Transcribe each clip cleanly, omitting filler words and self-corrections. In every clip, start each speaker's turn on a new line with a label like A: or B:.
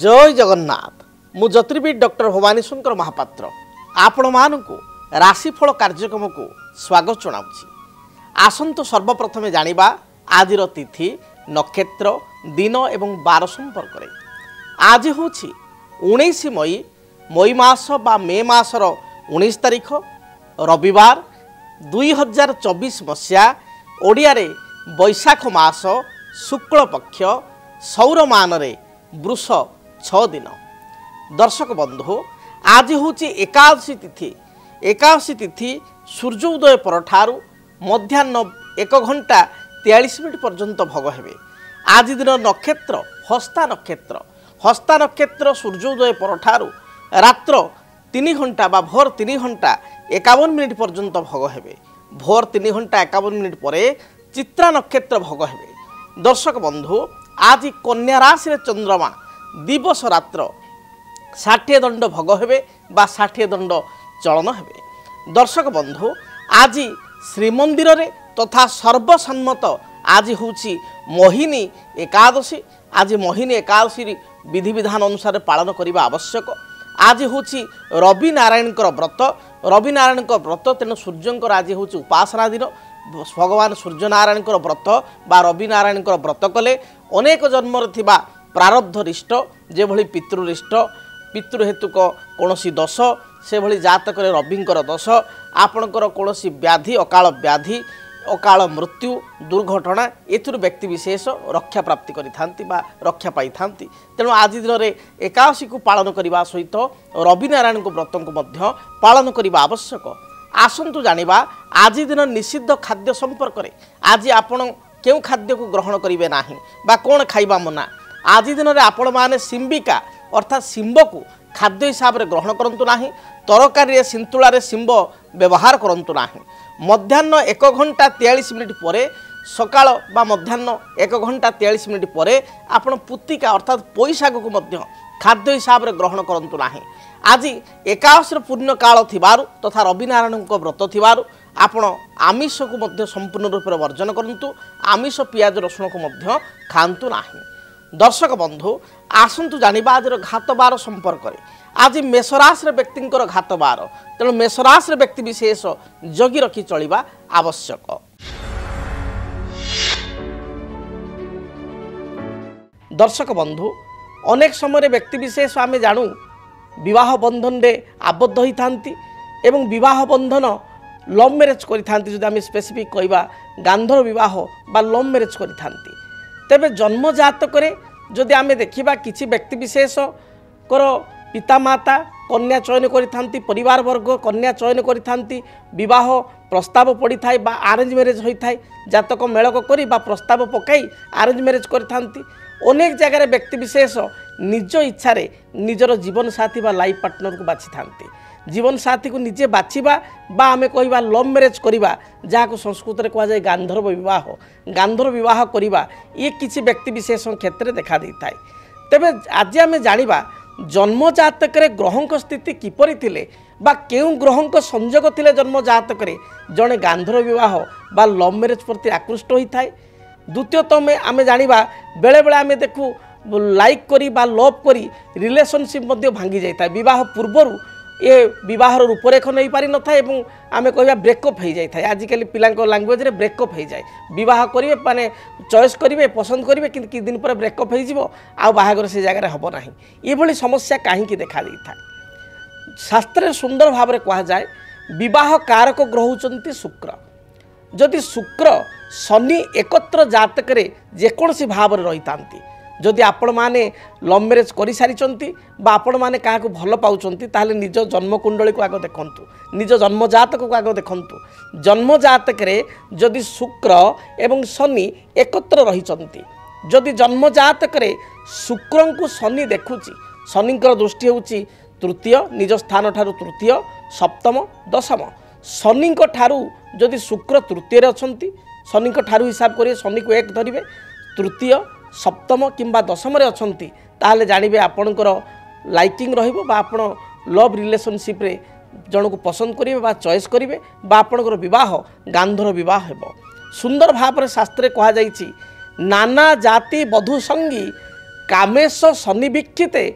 A: जय जगन्नाथ मु ज्योतिर्विद डॉक्टर भवानी शंकर महापात्र आपण मानकु राशिफल कार्यक्रम को स्वागत जनाऊँगी। आसंतु सर्वप्रथमे जानिबा आजिर तिथि नक्षत्र दिन एवं बार संपर्क में। आज हूँ 19 मई मास बा मे मासर 19 तारिख रविवार 2024 मसीहा ओडिया रे बैशाख मास शुक्ल पक्ष सौरमान रे वृष 6 दिन। दर्शक बंधु आज हूँ एकादशी तिथि। एकादशी तिथि सूर्योदय परठारु मध्याह्न 1 घंटा 43 मिनिट पर्यंत भोग हेबे। आज दिन नक्षत्र हस्ता नक्षत्र। हस्ता नक्षत्र सूर्योदय परठारु रात्र 3 घंटा बा भोर 3 घंटा 51 मिनिट पर्यंत भोग हेबे। भोर 3 घंटा 51 मिनिट परे चित्रा नक्षत्र भोग हेबे। दर्शक बंधु आज कन्या राशि रे चंद्रमा दिवस रात्र 60 दंड भोग हेबे बा 60 दंड चलन हेबे। दर्शक बंधु आज श्रीमंदिर रे तथा सर्वसम्मत आज होची मोहिनी एकादशी। आज मोहिनी एकादशी विधि विधान अनुसार पालन करने आवश्यक। आज होची रवि नारायण व्रत। रवि नारायण व्रत तेणु सूर्यंकर आज होची उपासना दिन। भगवान सूर्य नारायण व्रत बा रवि नारायण व्रत कले अनेक जन्म थिबा प्रारब्ध रिष्ट जे भली पितृरिष्ट पितृहेतुक कौनसी दोष से भली जातक रविंकर दोष आपणकर कौनसी व्याधि अकाल व्याधि अकाल मृत्यु दुर्घटना एथुर व्यक्ति विशेष रक्षा प्राप्ति करिथांती बा रक्षा पाइथांती। तेणु आज दिन में एकादशी को पालन करने सहित रवि नारायण व्रत को मध्य पालन करने आवश्यक। आसंतु जानिबा आज दिन निषिद्ध खाद्य संपर्क में। आज आपण केउ खाद्य को ग्रहण करेंगे नाही बा कौन खाइबा मना। आज दिन में आपण माने सिंबिका अर्थात शिंब को खाद्य हिसाब से ग्रहण करंतु नाही। तरकारी सिंतुला शिंब व्यवहार करंतु नाही। मध्याह्न 1 घंटा 43 मिनिट परे सकाळ बा मध्याह्न 1 घंटा 43 मिनिट परे आपण पुत्तिका अर्थात पोईशाग को मध्य खाद्य हिसाब से ग्रहण करंतु नाही। आज एकादशी पुण्य काल थिबारु तथा रवि नारायण व्रत थिबारु आपण आमिष को मध्य संपूर्ण रूप से वर्जन करंतु। आमिष पियाज रसुण को मध्य खांतु नाही। दर्शक बंधु आसंतु जानिबा आज घात बार संपर्क में। आज मेषराशि व्यक्ति घात बार तेणु मेषराशि व्यक्ति विशेष जगी रखी चलिबा आवश्यक। दर्शक बंधु अनेक समय व्यक्ति विशेष आमे जानू विवाह बंधन रे आबद्ध होई थांती एवं विवाह बंधन लव मैरेज करि थांती। जदि आमे स्पेसिफिक कहबा गांधर विवाह बा लव मैरेज करि थांती तेबे जन्म जातक रे जदि आमे देखिबा किछि व्यक्ति विशेष कर पिता माता कन्या चयन करिथांती परिवार वर्ग कन्या चयन करिथांती विवाह प्रस्ताव पड़ी थाए बा अरेंज मैरेज होई थाए जातक मेलक करी बा प्रस्ताव पकाई अरेंज मैरेज करिथांती। अनेक जगह व्यक्ति विशेष निज इच्छा रे निजर जीवन साथी बा लाइफ पार्टनर को बाछि थांती। जीवन साथी को निजे बाछिबा बा आमे कहबा लव मैरेज करिबा जाको संस्कृत रे कहा जाय गांधर्व विवाह। गांधर्व विवाह करिबा ये किछि व्यक्ति विशेष क्षेत्र देखा दै थाए। तेबे आज आमे जानिबा जन्म जातक रे ग्रहंक स्थिति किपरि थिले बा केउ ग्रहंक संयोग थिले जन्म जातक रे जणे गांधर्व विवाह बा लव मैरेज प्रति आकृष्ट होई थाए। द्वितीयतः में आमे जानिबा बेले बेले आमे देखु लाइक करी बा लव करी रिलेशनशिप मध्य भांगी जाय थाए। विवाह पूर्वरु ये विवाहर रूपरेख नहीं पारि न था एवं आमे कहबा ब्रेकअप हो जाय था। आजिकल पिलांको लैंग्वेज रे ब्रेकअप हो जाए। विवाह करिवे माने चॉइस करिवे पसंद करिवे किंतु कि दिन पर ब्रेकअप हो जिवो आ बाहागर से जगह हबो नाही। ये भली समस्या काहे की देखा दै था। शास्त्र सुंदर भाव रे कहा जाए विवाह कारक ग्रह होचंती शुक्र। जदि शुक्र शनि एकत्र जातक रे जेकोसी भाव रे रहितांती जदि आपण माने लव मैरेज करि सारिचंती बा आपण माने काहाको भल पाउचंती ताहले निज जन्म कुंडली को आगो देखंतु। निज जन्म जातक को आगो देखंतु। जन्म जातक रे जदि शुक्र एवं शनि एकत्र रहिचंती जदि जन्म जातक रे शुक्रं को शनि देखुची शनिकर दृष्टि होउची तृतीय निज स्थान ठारू तृतीय सप्तम दशम। शनिक ठारू जदि शुक्र तृतीय रे अछंती शनिक ठारू हिसाब करिए शनि को एक धरिवे तृतीय सप्तम किंबा दशम रे अछंती ताहले जानिबे आपणकर लाइकिंग रहिबो बा आपण लव रिलेशनशिप रे जन को पसंद करिवे बा चॉइस करिवे बा आपणकर विवाह गांधर विवाह हेबो। सुंदर भाव रे शास्त्र कहा जाईची नाना जाति बधु संगी कामेश शनि वीक्षिते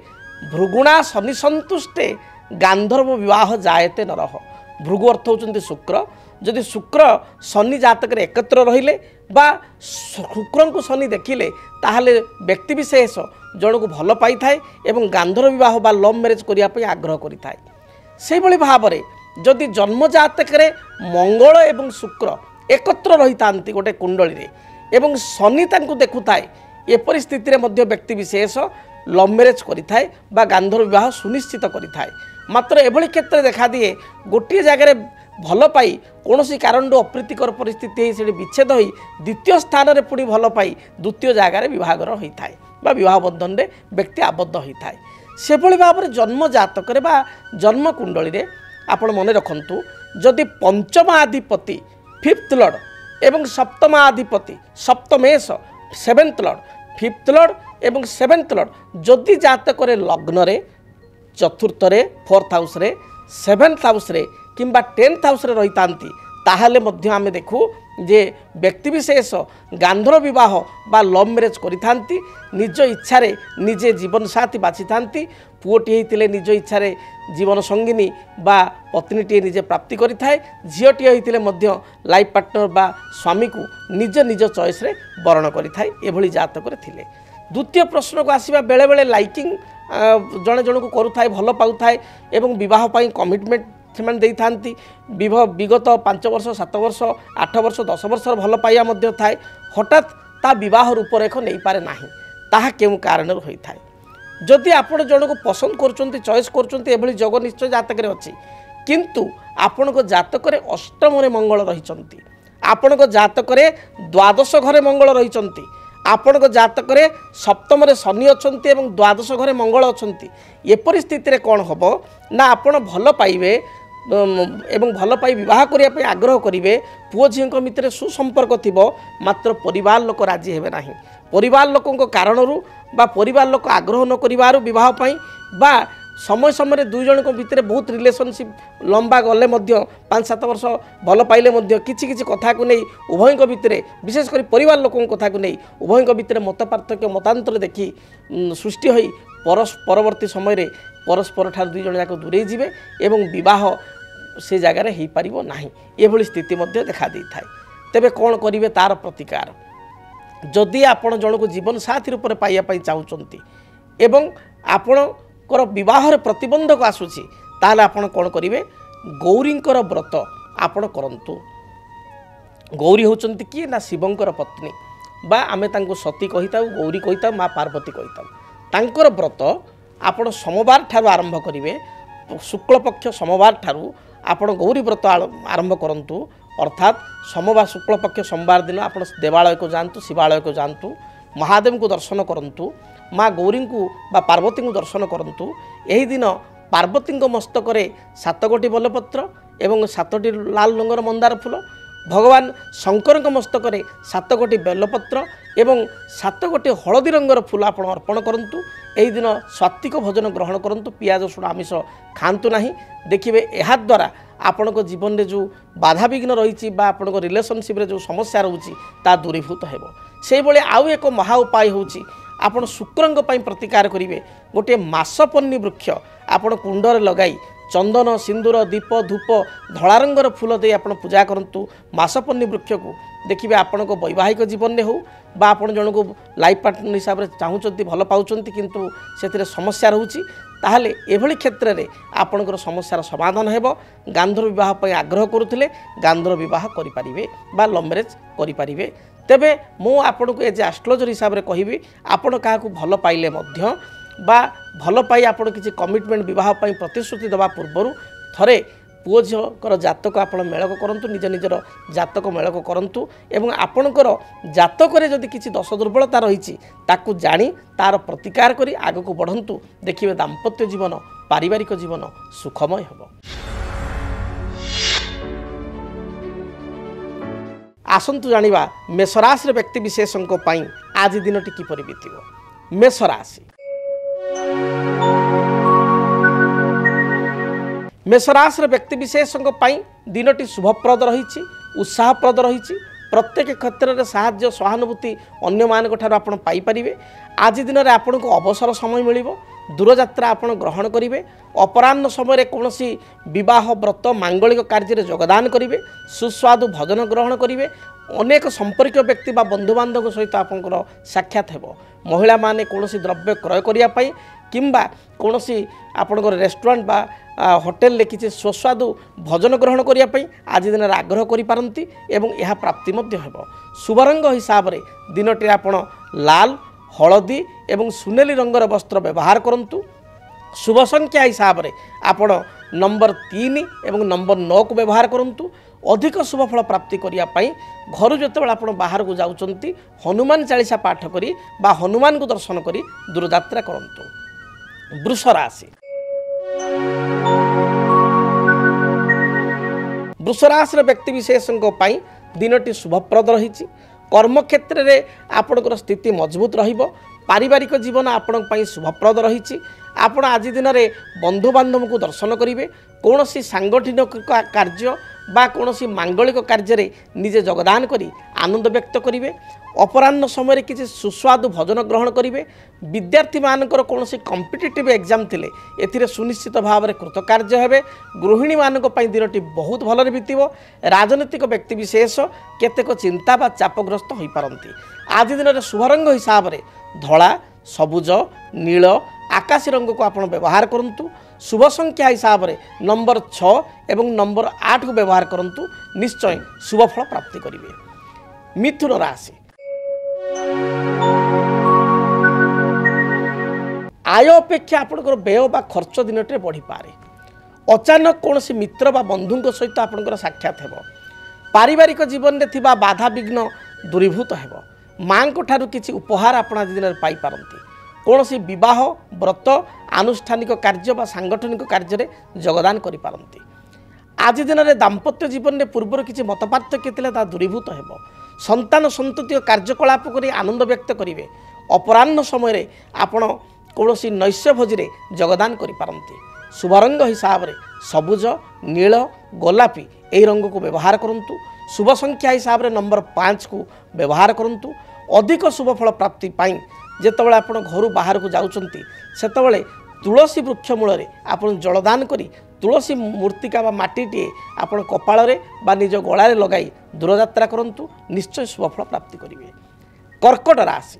A: भृगुणा शनि संतुष्टे गांधर्व विवाह जायते नरह। भृगु अर्थ होचंती शुक्र। जदि शुक्र शनि जातक एकत्र रहिले बा शुक्र को शनि देखिले ताहले व्यक्ति विशेष जन को भल पाई थाए एवं गांधर्व विवाह बा लव मैरेज करिया पई आग्रह करि थाए। से भली भाबरे जदि जन्म जातक रे मंगल एवं शुक्र एकत्र रही थांती गोटे कुंडली रे एवं शनि तांको देखु थाए एपरि स्थिति रे मध्य व्यक्ति विशेष लव मैरेज करि थाए बा गांधर्व विवाह सुनिश्चित करि थाए। मात्र एभली क्षेत्र देखा दिए गोटे जगह भल पाई कौन कारण अप्रीतिकर परिस्थिति से विच्छेद हो द्वितीय स्थान में पुणी भल पाई द्वितीय जगार बहागर होता है बह बंधन में व्यक्ति आबद्ध होता है। से भाई भाव में जन्म जातक जन्म कुंडली आपण मन रखु जदि पंचमाधिपति फिफ्थ लॉर्ड एवं सप्तमाधिपति सप्तमेश सेवेन्थ लॉर्ड फिफ्थ लॉर्ड एवं सेवेन्थ लॉर्ड जदि जातक लग्न चतुर्थ फोर्थ हाउस रे सेवेन्थ हाउस रे किंबा 10th हाउस रे रही तांती ताहले मध्य आमे देखू जे व्यक्ति विशेष गांधर्व विवाह बा लव मैरेज करि थांती निज इच्छा रे निजे जीवन साथी बाछि थांती। पुओटी हेतिले निज इच्छा रे जीवन संगिनी बा पत्नीटी निजे प्राप्ति करि थाए। झियोटी हेतिले मध्य लाइफ पार्टनर बा स्वामी को निज निज चॉइस रे वर्ण करि थाए। एभली जातक रे थिले। द्वितीय प्रश्न को आसीबा बेले बेले लाइकिंग जड़े जन को करुए भल पाए एवं बह कमिटमेंट से विगत 5 वर्ष 7 वर्ष 8 वर्ष 10 वर्ष भल पाइबा थाए हठात ता विवाह रूपरेख नहीं पारे नाही ताहा केउ कारण होता है। जदि आपण जन को पसंद कर चॉइस कर जग निश्चय जातक अच्छी किंतु आपण को जातक अष्टम मंगल रही आपण को जातक द्वादश घरे मंगल रही आपण को जातक सप्तम शनि अच्छा द्वादश घरे मंगल अच्छा एपरि स्थिति कौन हम ना आपण भल पाइबे एवं भल पाई विवाह करने आग्रह करेंगे पुओ झील भितर सुसंपर्क थी मात्र परिवार लोक राजी हेबे नाही। परिवार लोकों कारणरू बा परिवार लोक आग्रह न करिवारु विवाह पाई बा समय समय दुई जन भितर बहुत रिलेशनशिप लंबा गले 5-7 वर्ष भल पाइले किछि कथा को नहीं उभय भितर विशेषकर परिवार लोकों कथा को नहीं उभय भितर मत पार्थक्य मतांतर देखी सृष्टि होई परवर्ती समय परस्पर ठार दुई जन जाक दूरे जीवे एवं विवाह से जगार हो पार ना ये स्थिति देखा दे थाए। तेबे कौन करेंगे तार प्रतिकार जदि आपण जन को जीवन साथी रूप में पाइबा चाहूँगी एवं आपणकर विवाह प्रतिबंधक आसूसी ताल आपण कौन करेंगे गौरींकर व्रत आपण करंतु। गौरी होचंती किए ना शिवंकर पत्नी बा आमे तांको सती कहिता गौरी कहिता माँ पार्वती कहिता तांकर व्रत आपण सोमवार ठारू आरंभ करेंगे शुक्ल पक्ष सोमवार ठारू आपण गौरी व्रत आरंभ करंतु अर्थात सोमवार शुक्ल पक्ष सोमवार दिन आप देवालय को जातु शिवालय को जातु महादेव को दर्शन करंतु माँ गौरी को बा पार्वती को दर्शन करंतु। यही दिन पार्वती मस्तक 7 गोटी बेलपत्र एवं 7टी लाल रंगर मंदार फूल भगवान शंकर मस्तक 7 गोटी बेलपत्र एवं 7 गोटी हलदी रंगर फूल आप अर्पण करंतु। यही दिन सात्विक भोजन ग्रहण करंतु पियाज रसुण आमिष खातु नहीं। देखिए यह द्वारा आपण को जीवन में जो बाधा विघ्न रही आपण को रिलेशनशिप रे जो समस्या रोची ता दूरीभूत हेबो। से भले आउ एक महा उपाय होची आपण शुक्रंग पई प्रतिकार करिवे गोटे मासपन्नी वृक्ष आपण कुंडरे लगाई चंदन सिंदूर दीप धूप धला रंगर फूल दे आपण पूजा करंतु। मासपन्नी वृक्ष को देखिए आपण को वैवाहिक जीवन में हो बा आपण जन को लाइफ पार्टनर हिसाब से चाहूँगी भल पाउछंती किंतु से समस्या रोची ताहले एभली क्षेत्र में आपणकर समस्यार समाधान हेबो। गांधर्व विवाह पर आग्रह करुथिले गांधर्व विवाह करिपारिबे बा लव मैरेज करिपारिबे। तेबे मु आपण को एज एस्ट्रोलॉजर हिसाब से कहिबी आपण काहाकू भल पाइले मध्य बा भल पाई आपण किछि कमिटमेंट विवाह पई प्रतिश्रुति दबा पूर्व थरे पुओ झीकर जातक आप मेलक करंतु निज निजर जातक मेलक करंतु एवं आपणकर जातक जदि किछि दोष दुर्बलता रही ताकू जानी तार प्रतिकार करी आगक बढ़ंतु। देखिए दाम्पत्य जीवन पारिवारिक जीवन सुखमय हेबो। आसंतु जानिबा मेषराशि व्यक्ति विशेषों पई आज दिनटी किपरि बीतिबो। मेषराशि मेषराशि व्यक्ति विशेषों पई दिनटी शुभप्रद रही उत्साहप्रद रही प्रत्येक क्षेत्र में साहाय्य सहानुभूति अन्य मान आपण पाइपर। आज दिन में आपन को अवसर समय मिल दूरयात्रा आपण ग्रहण करेंगे। अपराह्न समय कौन विवाह व्रत मांगलिक कार्य योगदान करेंगे। सुस्वादु भोजन ग्रहण करेंगे। अनेक संपर्क व्यक्ति बा बंधुबांधव सहित आपंकर साक्षात हो। महिला माने कौन द्रव्य क्रय करने किंबा कौन आपंकर रेस्टोरेंट बा होटेल किसी सुस्वादु भोजन ग्रहण करने आज दिन आग्रह करिपारंती एवं यह प्राप्ति मध्य हेबो। शुभ रंग हिसाब से दिनटी आपण लाल हलदी एवं सुनेली रंगर वस्त्र व्यवहार करंतु। शुभ संख्या हिसाब से आपण नंबर 3 एवं नंबर 9 को व्यवहार करंतु। अधिक शुभ फल प्राप्ति करने घर जो आप बाहर को जाउचंती हनुमान चालीसा पाठ करी बा हनुमान को दर्शन करी दूरयात्रा करंतु। वृष राशि वृष राशि व्यक्ति विशेषों दिनटी शुभप्रद रही। कर्मक्षेत्र में आपणकर स्थिति मजबूत रहिबो। पारिवारिक जीवन आपण शुभप्रद रही। आपण आज दिन में बंधुबांधव को दर्शन करेंगे। कौन सांगठनिक कार्य बा कौन मांगलिक कार्य निजे योगदान करी आनंद व्यक्त करेंगे। अपराह्न समय किसी सुस्वादु भोजन ग्रहण करेंगे। विद्यार्थी मानकर कौन कॉम्पिटिटिव एग्जाम थिले एथिरे सुनिश्चित भाव में कृतकार्य हेबे। गृहिणी मानक पई दिनटी बहुत भलरे बीतिबो। राजनीतिक व्यक्ति विशेष केतेक चिंता बा चापग्रस्त होई पारंती। आज दिन में शुभ रंग हिसाब से धला सबुज नील आकाशी रंग को आप व्यवहार करंतु। शुभ संख्या हिसाब से नंबर 6 एवं नंबर 8 को व्यवहार करंतु। निश्चय शुभ फल प्राप्ति करेंगे। मिथुन राशि आय अपेक्षा आपंकर व्यय बा खर्च दिन टे बढ़ी पारे। अचानक कौन मित्र बा बंधु सहित आपंकर साक्षात हेबो। पारिवारिक जीवन में थिबा बाधा विघ्न दूरीभूत हेबो। माँ को ठारू किसी उपहार आप आज दिन में पाई पारंती। कौन विवाह व्रत आनुष्ठानिक कार्य बा सांगठनिक कार्य योगदान करि पारंती। आज दिन में दाम्पत्य जीवन में पूर्वर किसी मतपार्थक्य थिला दूरीभूत हेबो। संतान संतति कार्यकलाप करी आनंद व्यक्त करेंगे। अपराह्न समय आपण कौन नैश्य भोजी योगदान करि पारंती। शुभ रंग हिसाब से सबुज नील गोलापी यही रंग को व्यवहार करंतु। शुभ संख्या हिसाब से नंबर 5 को व्यवहार करंतु। अधिक शुभ फल प्राप्ति पाई जेतबेले आपण घर बाहर को जाउचंती सेतबेले तुलसी वृक्ष मूल आपण जलदान करी तुलसी मूर्तिका बा माटीटे आपण कपाଳରେ बा निज गଳାରେ लगाई दूरयात्रा करंतु। निश्चय शुभ फल प्राप्ति करेंगे। कर्कट राशि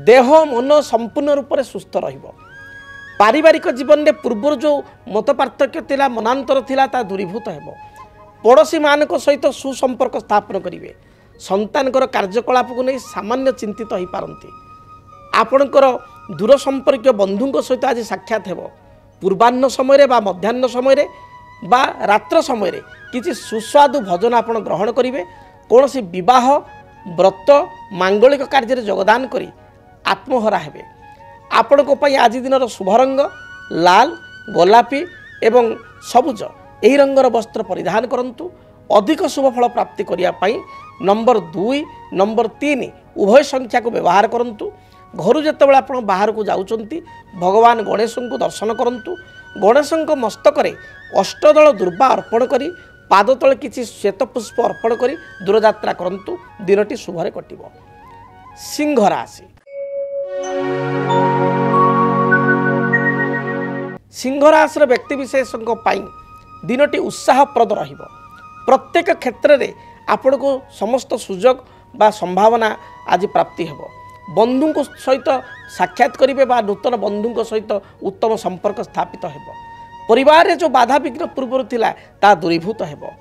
A: देह मन संपूर्ण रूप से सुस्थ रहिबो। पारिवारिक जीवन में पूर्वर जो मत पार्थक्य थिला मनांतर थिला ता दूरीभूत हेबो। पड़ोशी मानक सहित सुसंपर्क स्थापन करेंगे। संतानकर कार्यकलाप को नहीं सामान्य चिंतित हो पारंती। आपणकर दूर संपर्क बंधु सहित आज साक्षात हेबो। पूर्वाह्न समय बा मध्याह्न समय बा रात्र समय किसी सुस्वादु भोजन आपण ग्रहण करेंगे। कौन विवाह व्रत मांगलिक कार्य योगदान करी आत्महरा हेबे। आपण को पई आज दिन शुभ रंग लाल गोलापी एवं सबुज यही रंगर वस्त्र परिधान करंतु। अधिक शुभ फल प्राप्ति करने नंबर 2 नंबर 3 उभय संख्या को व्यवहार करंतु। घर जितेबाला आप बाहर को जाउचंती भगवान गणेश को दर्शन करंतु। गणेश मस्तक अष्टदल दुर्वा अर्पण करी पाद तले किसी श्वेत पुष्प अर्पण करी दूरयात्रा करंतु। दिनटी शुभरे कटिबो। सिंह राशि सिंह राशि व्यक्ति विशेषों दिनटी उत्साहप्रद रहिबो। प्रत्येक क्षेत्र में आपण को समस्त सुजोग बा संभावना आज प्राप्ति हेबो। बंधु सहित साक्षात करेंगे बा नूतन बंधु सहित उत्तम संपर्क स्थापित हेबो। परिवार जो बाधा विघ्न पूर्व थिला ता दूरीभूत हेबो।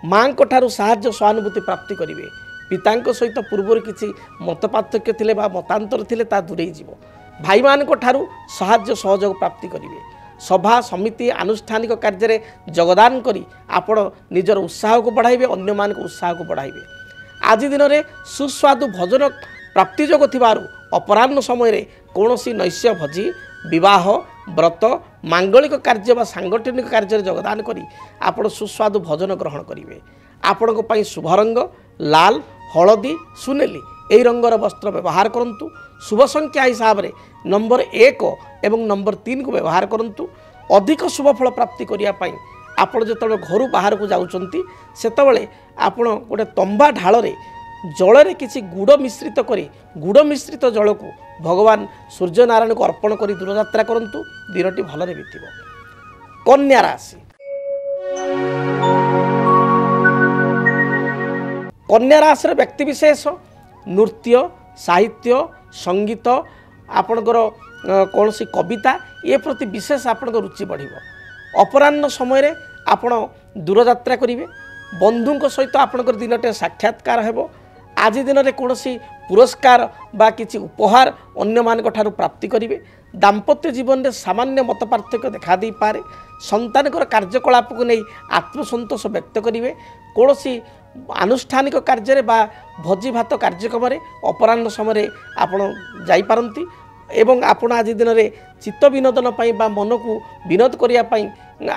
A: माँ को ठारू साहाय्य सहानुभूति प्राप्ति करेंगे। पिता सहित पूर्व किसी मतपार्थक्य थिले बा मतांतर थिले ता दूरेई जीवो। भाई मान को ठारू साहाय्य सहयोग प्राप्ति करेंगे। सभा समिति आनुष्ठानिक कार्य योगदान करी आपण निजर उत्साह को बढ़ाइबे। अन्य मान को उत्साह को बढ़ाइबे। आज दिन में सुस्वादु भोजन प्राप्ति जोग थिबारु अपराह्न समय कौन नैश्य भोजी विवाह व्रत मांगलिक कार्य बा सांगठनिक कार्य योगदान करी आपण सुस्वादु भोजन ग्रहण करेंगे। आपण को पई शुभ रंग लाल हलदी सुनेली यही रंगर वस्त्र व्यवहार करंतु। शुभ संख्या हिसाब से नंबर 1 एवं नंबर 3 को व्यवहार करंतु। अधिक शुभ फल प्राप्ति करने ଆପଣ ଯେତେବେଳେ ଘରୁ ବାହାରକୁ ଯାଉଛନ୍ତି ସେତେବେଳେ ଆପଣ ଗୋଟେ ତମ୍ବା ଢାଳରେ ଜଳରେ କିଛି ଗୁଡ଼ ମିଶ୍ରିତ କରି ଗୁଡ଼ ମିଶ୍ରିତ ଜଳକୁ ଭଗବାନ ସୂର୍ଯ୍ୟନାରାୟଣଙ୍କୁ ଅର୍ପଣ କରି ଦୂରଯାତ୍ରା କରନ୍ତୁ। ଦିନଟି ଭଲରେ ବିତିବ। କନ୍ୟା ରାଶି। କନ୍ୟା ରାଶିର ବ୍ୟକ୍ତିବିଶେଷ ନୃତ୍ୟ, ସାହିତ୍ୟ, ସଙ୍ଗୀତ, ଆପଣଙ୍କର କୌଣସି କବିତା ଏ ପ୍ରତି ବିଶେଷ ଆପଣଙ୍କ ରୁଚି ବଢ଼ିବ। ଅପରାହ୍ନ ସମୟରେ ଆପଣ ଦୂରଯାତ୍ରା କରିବେ। ବନ୍ଧୁଙ୍କ ସହିତ ଆପଣଙ୍କର ଦିନଟେ ସାକ୍ଷାତକାର ହେବ। ଆଜି ଦିନରେ କୌଣସି ପୁରସ୍କାର ବା କିଛି ଉପହାର ଅନ୍ୟମାନଙ୍କ ଠାରୁ ପ୍ରାପ୍ତି କରିବେ। ଦାମ୍ପତ୍ୟ ଜୀବନରେ ସାମାନ୍ୟ ମତ ପାର୍ଥକ୍ୟ ଦେଖାଦେଇପାରେ। ସନ୍ତାନଙ୍କର କାର୍ଯ୍ୟକଳାପକୁ ନେଇ ଆତ୍ମସନ୍ତୋଷ ବ୍ୟକ୍ତ କରିବେ। କୌଣସି ଆନୁଷ୍ଠାନିକ କାର୍ଯ୍ୟରେ ବା ଭୋଜି ଭାତ କାର୍ଯ୍ୟକ୍ରମରେ ଅପରାହ୍ନ ସମୟରେ ଆପଣ ଯାଇପାରନ୍ତି ଏବଂ ଆପଣ ଆଜି ଦିନରେ ଚିତ୍ତ ବିନୋଦନ ପାଇଁ ବା ମନକୁ ବିନୋଦ କରିବା ପାଇଁ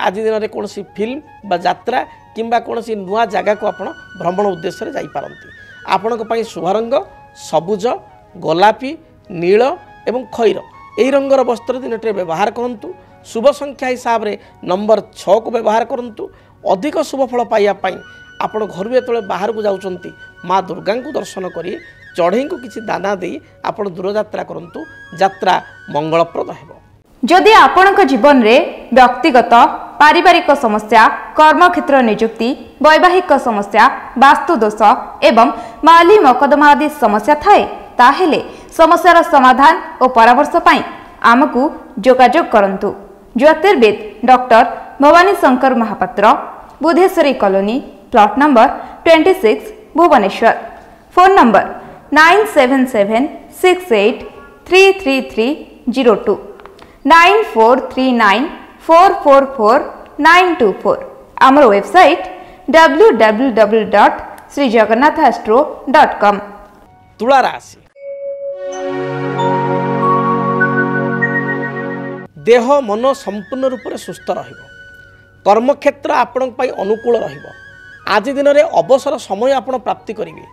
A: ଆଜି ଦିନରେ କୌଣସି ଫିଲ୍ମ ବା ଯାତ୍ରା କିମ୍ବା କୌଣସି ନୂଆ ଜାଗାକୁ ଆପଣ ଭ୍ରମଣ ଉଦ୍ଦେଶ୍ୟରେ ଯାଇପାରନ୍ତି। ଆପଣଙ୍କ ପାଇଁ ଶୁଭ ରଙ୍ଗ ସବୁଜ, ଗୋଲାପୀ, ନୀଳ ଏବଂ ଖଇର ଏହି ରଙ୍ଗର ବସ୍ତ୍ର ଦିନଟିରେ ବ୍ୟବହାର କରନ୍ତୁ। ଶୁଭ ସଂଖ୍ୟା ହିସାବରେ ନମ୍ବର 6କୁ ବ୍ୟବହାର କରନ୍ତୁ। ଅଧିକ ଶୁଭ ଫଳ ପାଇବା ପାଇଁ ଆପଣ ଘରୁ ଯେତେବେଳେ ବାହାରକୁ ଯାଉଛନ୍ତି ମା ଦୁର୍ଗାଙ୍କୁ ଦର୍ଶନ କରି ଚଢ଼େଇଙ୍କୁ କିଛି ଦାନା ଦେଇ ଆପଣ ଦୂରଯାତ୍ରା କରନ୍ତୁ। ଯାତ୍ରା ମଙ୍ଗଳପ୍ରଦ ହେବ।
B: ଯଦି ଆପଣଙ୍କ ଜୀବନରେ ବ୍ୟକ୍ତିଗତ ପାରିବାରିକ ସମସ୍ୟା, କର୍ମକ୍ଷେତ୍ର ନିଯୁକ୍ତି, ବୈବାହିକ ସମସ୍ୟା, ବାସ୍ତୁ ଦୋଷ ଏବଂ ମାଲି ମକଦ୍ଦମା ଆଦି ସମସ୍ୟା ଥାଏ ତାହେଲେ ସମସ୍ୟାର ସମାଧାନ ଓ ପରାମର୍ଶ ପାଇଁ ଆମକୁ ଯୋଗାଯୋଗ କରନ୍ତୁ। ଜ୍ୟୋତିର୍ବିଦ doctor Bhabani Shankar Mohapatra, Budheswari colony, plot number 26, Bhubaneswar. Phone number 9776833302 9439444924। ଆମର ୱେବସାଇଟ୍ www.srijagannathastro.com।
A: ତୁଳା ରାଶି। ଦେହ ମନ ସମ୍ପୂର୍ଣ୍ଣ ରୂପରେ ସୁସ୍ଥ ରହିବ। କର୍ମକ୍ଷେତ୍ର ଆପଣଙ୍କ ପାଇଁ ଅନୁକୂଳ ରହିବ। ଆଜି ଦିନରେ ଅବସର ସମୟ ଆପଣ ପ୍ରାପ୍ତି କରିବେ।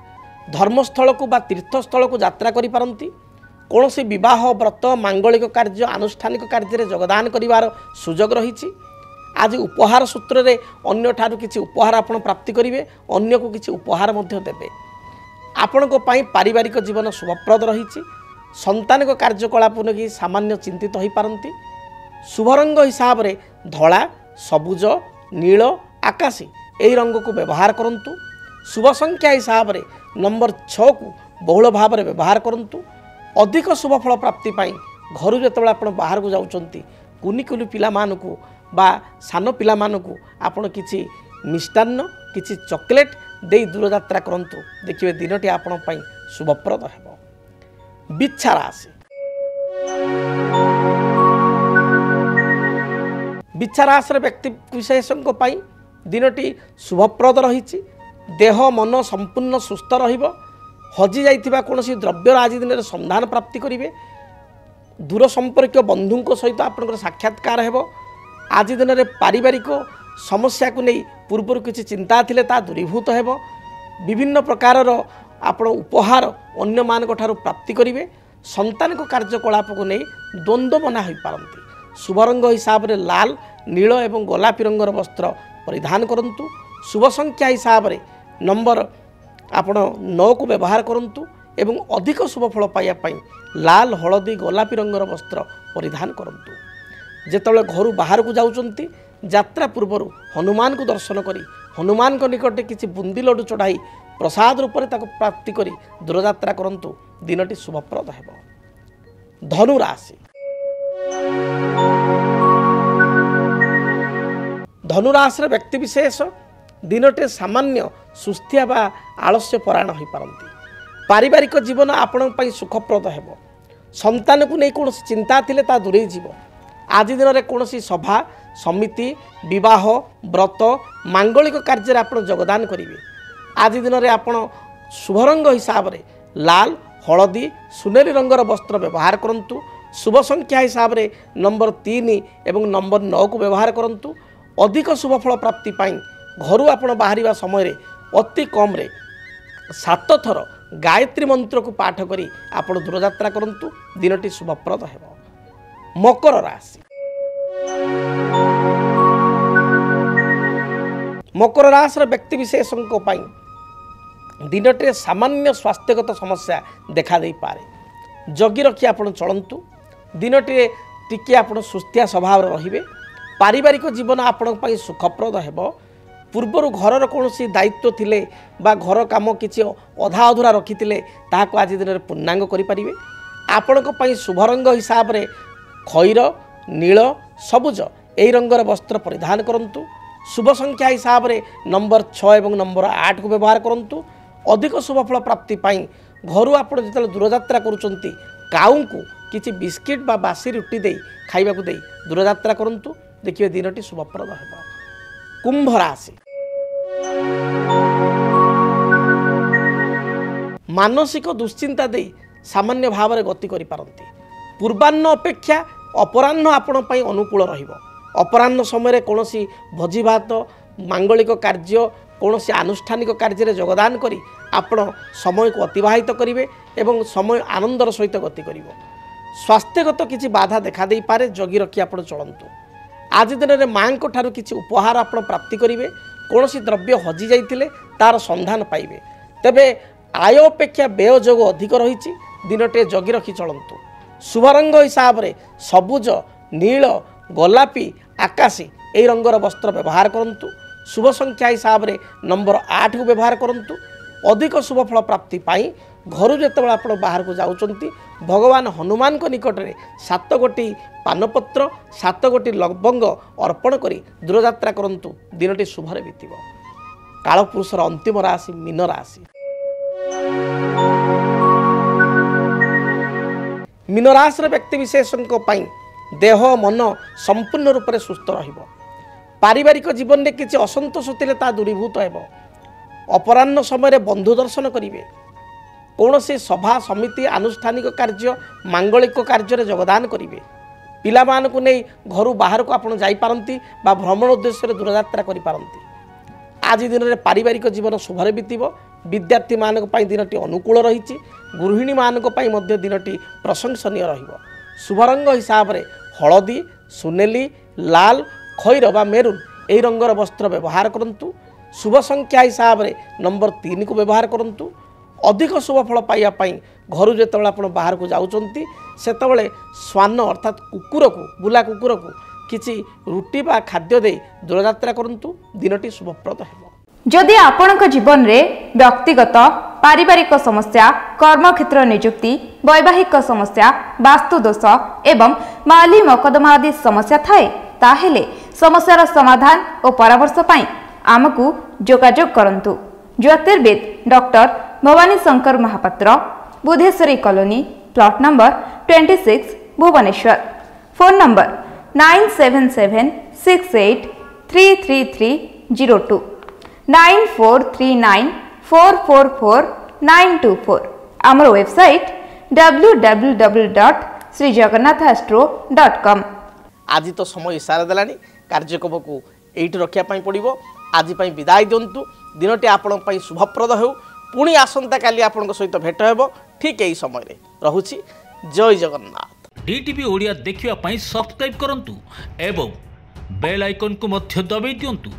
A: ଧର୍ମସ୍ଥଳକୁ ବା ତୀର୍ଥସ୍ଥଳକୁ ଯାତ୍ରା କରିପାରନ୍ତି। କୌଣସି ବିବାହ, ବ୍ରତ, ମାଙ୍ଗଳିକ କାର୍ଯ୍ୟ, ଆନୁଷ୍ଠାନିକ କାର୍ଯ୍ୟରେ ଯୋଗଦାନ କରିବାର ସୁଯୋଗ ରହିଛି। ଆଜି ଉପହାର ସୂତ୍ରରେ ଅନ୍ୟଠାରୁ କିଛି ଉପହାର ଆପଣ ପ୍ରାପ୍ତି କରିବେ। ଅନ୍ୟକୁ କିଛି ଉପହାର ମଧ୍ୟ ଦେବେ। ଆପଣଙ୍କ ପାଇଁ ପାରିବାରିକ ଜୀବନ ଶୁଭପ୍ରଦ ରହିଛି। ସନ୍ତାନିକ କାର୍ଯ୍ୟକଳାପକୁ ନେଇ ସାମାନ୍ୟ ଚିନ୍ତିତ ହୋଇପାରନ୍ତି। ଶୁଭ ରଙ୍ଗ ହିସାବରେ ଧଳା, ସବୁଜ, ନୀଳ, ଆକାଶୀ ଏହି ରଙ୍ଗକୁ ବ୍ୟବହାର କରନ୍ତୁ। ଶୁଭ ସଂଖ୍ୟା ହିସାବରେ ନମ୍ବର 6କୁ ବହୁଳ ଭାବରେ ବ୍ୟବହାର କରନ୍ତୁ। ଅଧିକ ଶୁଭ ଫଳ ପ୍ରାପ୍ତି ପାଇଁ ଘରୁ ଯେତେବେଳେ ଆପଣ ବାହାରକୁ ଯାଉଛନ୍ତି କୁନି କୁନି ପିଲାମାନଙ୍କୁ ବା ସାନ ପିଲାମାନଙ୍କୁ ଆପଣ କିଛି ମିଷ୍ଟାନ୍ନ, କିଛି ଚକୋଲେଟ୍ ଦେଇ ଦୂରଯାତ୍ରା କରନ୍ତୁ। ଦେଖିବେ ଦିନଟି ଆପଣଙ୍କ ପାଇଁ ଶୁଭପ୍ରଦ ହେବ। ବିଚ୍ଛା ରାଶି। ବିଚ୍ଛା ରାଶିର ବ୍ୟକ୍ତି ବିଶେଷଙ୍କ ପାଇଁ ଦିନଟି ଶୁଭପ୍ରଦ ରହିଛି। ଦେହ ମନ ସମ୍ପୂର୍ଣ୍ଣ ସୁସ୍ଥ ରହିବ। ହଜି ଯାଇଥିବା କୌଣସି ଦ୍ରବ୍ୟର ଆଜି ଦିନରେ ସନ୍ଧାନ ପ୍ରାପ୍ତି କରିବେ। ଦୂର ସମ୍ପର୍କୀୟ ବନ୍ଧୁଙ୍କ ସହିତ ଆପଣଙ୍କର ସାକ୍ଷାତକାର ହେବ। ଆଜି ଦିନରେ ପାରିବାରିକ ସମସ୍ୟାକୁ ନେଇ ପୂର୍ବରୁ କିଛି ଚିନ୍ତା ଥିଲେ ତାହା ଦୂରୀଭୂତ ହେବ। ବିଭିନ୍ନ ପ୍ରକାରର ଆପଣ ଉପହାର ଅନ୍ୟମାନଙ୍କ ଠାରୁ ପ୍ରାପ୍ତି କରିବେ। ସନ୍ତାନିକ କାର୍ଯ୍ୟକଳାପକୁ ନେଇ ଦ୍ୱନ୍ଦ୍ୱ ମନା ହୋଇପାରନ୍ତି। ଶୁଭ ରଙ୍ଗ ହିସାବରେ ଲାଲ, ନୀଳ ଏବଂ ଗୋଲାପୀ ରଙ୍ଗର ବସ୍ତ୍ର ପରିଧାନ କରନ୍ତୁ। ଶୁଭ ସଂଖ୍ୟା ହିସାବରେ ନମ୍ବର ଆପଣ 9କୁ ବ୍ୟବହାର କରନ୍ତୁ ଏବଂ ଅଧିକ ଶୁଭ ଫଳ ପାଇବା ପାଇଁ ଲାଲ, ହଳଦୀ, ଗୋଲାପୀ ରଙ୍ଗର ବସ୍ତ୍ର ପରିଧାନ କରନ୍ତୁ। ଯେତେବେଳେ ଘରୁ ବାହାରକୁ ଯାଉଛନ୍ତି ଯାତ୍ରା ପୂର୍ବରୁ ହନୁମାନଙ୍କୁ ଦର୍ଶନ କରି ହନୁମାନଙ୍କ ନିକଟରେ କିଛି ବୁନ୍ଦି ଲଡ଼ୁ ଚଢ଼ାଇ ପ୍ରସାଦ ରୂପରେ ତାକୁ ପ୍ରାପ୍ତି କରି ଦୂରଯାତ୍ରା କରନ୍ତୁ। ଦିନଟି ଶୁଭପ୍ରଦ ହେବ। ଧନୁ ରାଶି। ଧନୁ ରାଶିର ବ୍ୟକ୍ତିବିଶେଷ ଦିନଟିରେ ସାମାନ୍ୟ ସୁସ୍ଥିଆ ବା ଆଳସ୍ୟ ପରାୟଣ ହୋଇପାରନ୍ତି। ପାରିବାରିକ ଜୀବନ ଆପଣଙ୍କ ପାଇଁ ସୁଖପ୍ରଦ ହେବ। ସନ୍ତାନକୁ ନେଇ କୌଣସି ଚିନ୍ତା ଥିଲେ ତାହା ଦୂରେଇ ଯିବ। ଆଜି ଦିନରେ କୌଣସି ସଭା, ସମିତି, ବିବାହ, ବ୍ରତ, ମାଙ୍ଗଳିକ କାର୍ଯ୍ୟରେ ଆପଣ ଯୋଗଦାନ କରିବେ। ଆଜି ଦିନରେ ଆପଣ ଶୁଭ ରଙ୍ଗ ହିସାବରେ ଲାଲ, ହଳଦୀ, ସୁନେଲି ରଙ୍ଗର ବସ୍ତ୍ର ବ୍ୟବହାର କରନ୍ତୁ। ଶୁଭ ସଂଖ୍ୟା ହିସାବରେ ନମ୍ବର 3 ଏବଂ ନମ୍ବର 9କୁ ବ୍ୟବହାର କରନ୍ତୁ। ଅଧିକ ଶୁଭ ଫଳ ପ୍ରାପ୍ତି ପାଇଁ ଘରୁ ଆପଣ ବାହାରିବା ସମୟରେ ଅତି କମ୍ରେ 7 ଥର ଗାୟତ୍ରୀ ମନ୍ତ୍ରକୁ ପାଠ କରି ଆପଣ ଦୂରଯାତ୍ରା କରନ୍ତୁ। ଦିନଟି ଶୁଭପ୍ରଦ ହେବ। ମକର ରାଶି। मकर राशि व्यक्तिशेष दिनटे सामान्य स्वास्थ्यगत समस्या देखा दे पारे जगी रखी आप चलतु दिनटे टिके आप सुस्थिया स्वभाव रे पारिवारिक जीवन आपण सुखप्रद हो पूर्वर घर कौन दायित्व थिले बा घर कम किसी अधा अधूरा रखी ताकू आज दिन में पूर्णांग करें आपण शुभ रंग हिसाब से खैर नील सबुज यही रंगर वस्त्र परिधान करंतु शुभ संख्या हिसाब से नंबर 6 और नंबर 8 को व्यवहार करंतु अधिक शुभफल प्राप्ति घर आप जो दूरयात्रा करुँच काऊ को किसी बिस्किट बा बासी रुटी दे खाइबा दे दूरयात्रा करंतु देखिए दिनटी शुभप्रद हो। कुंभ राशि मानसिक दुश्चिंता दे सामान्य भाव में गति करि पारंती पूर्वाह्न अपेक्षा अपराह्न आपण अनुकूल रहिबो अपराह्न समय कौन भोजी भात मांगलिक कार्य कौन आनुष्ठानिक कार्य योगदान करी आपण समय को अतिवाहित करेंगे एवं समय आनंदर सहित गति करिवो स्वास्थ्यगत किसी बाधा देखा दे पारे जगी रखी आप चलतु आज दिन में माँ ठारू किसी उपहार आप प्राप्ति करेंगे कौन द्रव्य हजि जाइए तार संधान पाइबे तेबे आय अपेक्षा व्यय जोग अधिक रही दिनटे जगी रखी चलतु शुभ रंग हिसाब से सबुज नील गोलापी आकाशी यही रंगर वस्त्र व्यवहार करंतु शुभ संख्या हिसाब से नंबर 8 को व्यवहार करंतु अधिक शुभफल प्राप्ति घर जो आप बाहर को जाउचंती भगवान हनुमान को निकट में 7 गोटी पानपत्र 7 गोटी लवंग अर्पण करी दूरयात्रा करंतु दिनटी शुभरे बीतिब। कालपुरुषर अंतिम राशि मीन राशि मीन राशि व्यक्तिशेष देह मन संपूर्ण रूप से सुस्थ रहिबो पारिवारिक जीवन में किसी असंतोष थिले ता दूरीभूत हेबो अपराह्न समय बंधु दर्शन करेंगे कौन से सभा समिति आनुष्ठानिक कार्य मांगलिक कार्य योगदान करेंगे पिला मानकु नहीं घर बाहर को आपड़ जापारती भ्रमण उद्देश्य दूरयात्रा करें आज दिन में पारिवारिक जीवन शुभरे बीतब विद्यार्थी मानक दिनटी अनुकूल रही गृहिणी मानक दिनटी प्रशंसनीय शुभ रंग हिसाब से हलदी सुनेली लाल खैर बा मेरून यही रंगर वस्त्र व्यवहार करंतु शुभ संख्या हिसाब से नंबर 3 को व्यवहार करंतु अधिक शुभफल पाइबापी घर जो आप बाहर को जाउचंती सेतबेले श्वान अर्थात कुकुर को बुला कुकुर को किसी रुटी बा खाद्य दे दूरयात्रा करंतु दिनटी शुभप्रद हेबो।
B: जदि आपणक जीवन रे व्यक्तिगत पारिवारिक समस्या कर्मक्षेत्र नियुक्ति वैवाहिक समस्या वास्तु दोष एवं माली मकदमा आदि समस्या थाए ताहेले समस्यार समाधान और परामर्श पाई आमकु जोगाजोग करंतु। ज्योतिर्विद doctor Bhabani Shankar Mohapatra Budheswari colony plot number 26 Bhubaneswar phone number 9776833302 9439444924 आमर वेबसाइट www.srijagannathastro.com।
A: आज तो समय इशारा देलानी कार्यक्रम को एइट रखिया पई पड़िबो आज पई विदाय दिंतु दिनटी आपण पई शुभप्रद हो पुणी आसंता काली आपण सहित भेट हेबो ठीक एही समय रे रहुछि जय जगन्नाथ।
C: डीटीवी ओडिया देखिवा पई सब्सक्राइब करंतु एवं बेल आइकन को मध्य दबाई दियंतु।